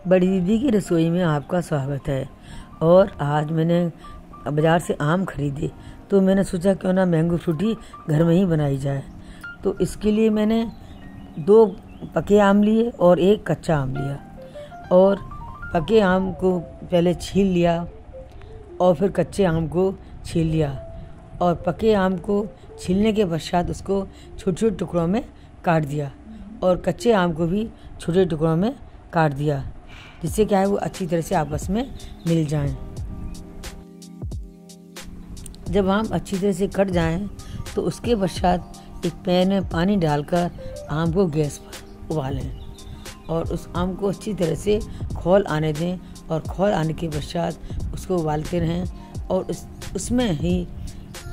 बड़ी दीदी की रसोई में आपका स्वागत है। और आज मैंने बाज़ार से आम खरीदे तो मैंने सोचा क्यों ना मैंगो फ्रूटी घर में ही बनाई जाए। तो इसके लिए मैंने 2 पके आम लिए और 1 कच्चा आम लिया। और पके आम को पहले छील लिया और फिर कच्चे आम को छील लिया। और पके आम को छीलने के पश्चात उसको छोटे छोटे टुकड़ों में काट दिया और कच्चे आम को भी छोटे टुकड़ों में काट दिया, जिससे क्या है वो अच्छी तरह से आपस में मिल जाएं। जब आम अच्छी तरह से कट जाएं तो उसके पश्चात एक पैन में पानी डालकर आम को गैस पर उबालें और उस आम को अच्छी तरह से खौल आने दें। और खौल आने के पश्चात उसको उबालते रहें और उसमें ही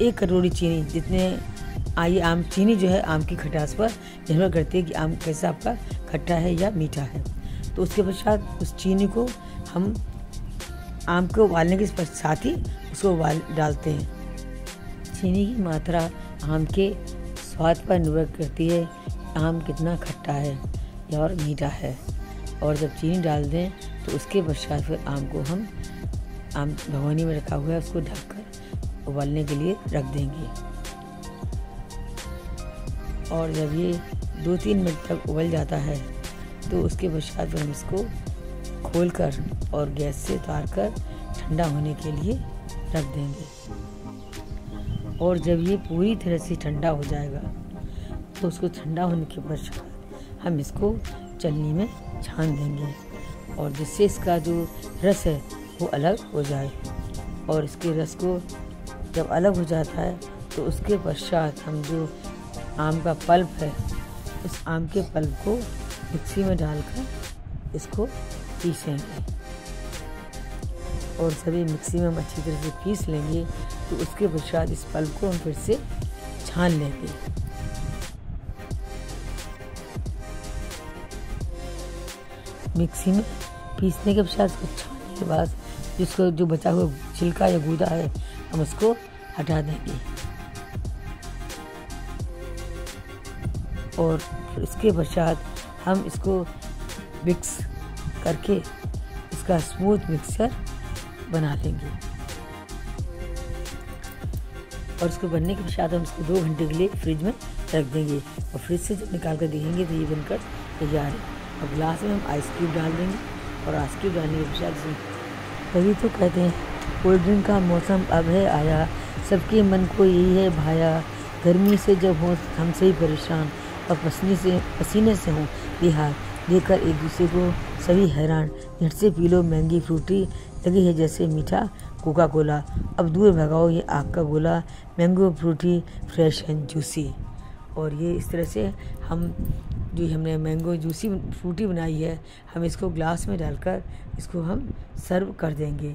1 कटोरी चीनी जितने आम चीनी जो है आम की खटास पर निर्भर करती है कि आम कैसा आपका खट्टा है या मीठा है। तो उसके पश्चात उस चीनी को हम आम को उबालने के साथ ही उसको डालते हैं। चीनी की मात्रा आम के स्वाद पर निर्भर करती है, आम कितना खट्टा है या और मीठा है। और जब चीनी डाल दें तो उसके पश्चात फिर आम को हम आम भगोनी में रखा हुआ है उसको ढककर उबालने के लिए रख देंगे। और जब ये 2-3 मिनट तक उबल जाता है तो उसके पश्चात फिर हम इसको खोलकर और गैस से उतार कर ठंडा होने के लिए रख देंगे। और जब ये पूरी तरह से ठंडा हो जाएगा तो उसको ठंडा होने के पश्चात हम इसको छलनी में छान देंगे और जिससे इसका जो रस है वो अलग हो जाए। और इसके रस को जब अलग हो जाता है तो उसके पश्चात हम जो आम का पल्प है उस आम के पल्प को मिक्सी में डालकर इसको पीसेंगे। और सभी मिक्सी में हम अच्छी तरह से पीस लेंगे तो उसके पश्चात इस पल्प को हम फिर से छान लेंगे। मिक्सी में पीसने के पश्चात इसको छानने के बाद जिसको जो बचा हुआ छिलका या गूदा है हम उसको हटा देंगे। और इसके पश्चात हम इसको मिक्स करके इसका स्मूथ मिक्सचर बना लेंगे। और इसको बनने के पश्चात हम इसको 2 घंटे के लिए फ्रिज में रख देंगे। और फ्रिज से जब निकाल कर देखेंगे तो ये बनकर तैयार है। और गिलास में हम आइस क्यूब डाल देंगे और आइस क्यूब डालने के पश्चात तभी तो कहते हैं कोल्ड ड्रिंक का मौसम अब है आया, सबके मन को यही है भाया। गर्मी से जब हो हमसे ही परेशान और पसीने से हों बेहाल, देखकर एक दूसरे को सभी हैरान। झट से पी लो मैंगी फ्रूटी, लगी है जैसे मीठा कोका कोला। अब दूर भगाओ ये आग का गोला, mango Frooti fresh and juicy. और ये इस तरह से हम जो हमने मैंगो जूसी फ्रूटी बनाई है हम इसको ग्लास में डालकर इसको हम सर्व कर देंगे।